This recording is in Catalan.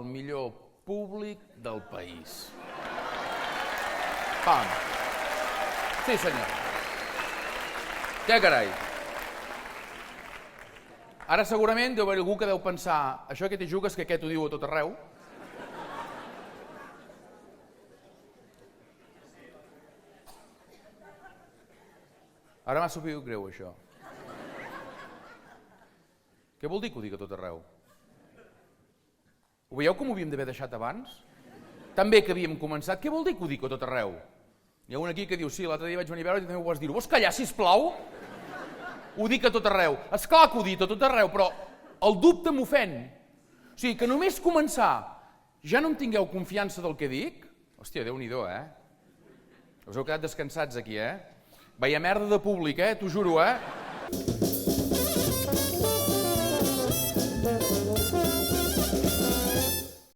millor públic del país. Pam. Sí, senyor. Què carai? Ara segurament deu haver algú que deu pensar això que t'hi jugues, que aquest ho diu a tot arreu. Ara m'ha sabut greu, això. Què vol dir que ho digui a tot arreu? Ho veieu com ho havíem d'haver deixat abans? Tan bé que havíem començat, què vol dir que ho digui a tot arreu? Hi ha un aquí que diu, sí, l'altre dia vaig venir a veure i també ho vas dir. Vols callar, sisplau? Ho dic a tot arreu. Esclar que ho dic a tot arreu, però el dubte m'ofèn. O sigui, que només començar ja no em tingueu confiança del que dic? Hòstia, Déu-n'hi-do, Us heu quedat descansats aquí, Veia merda de públic, t'ho juro,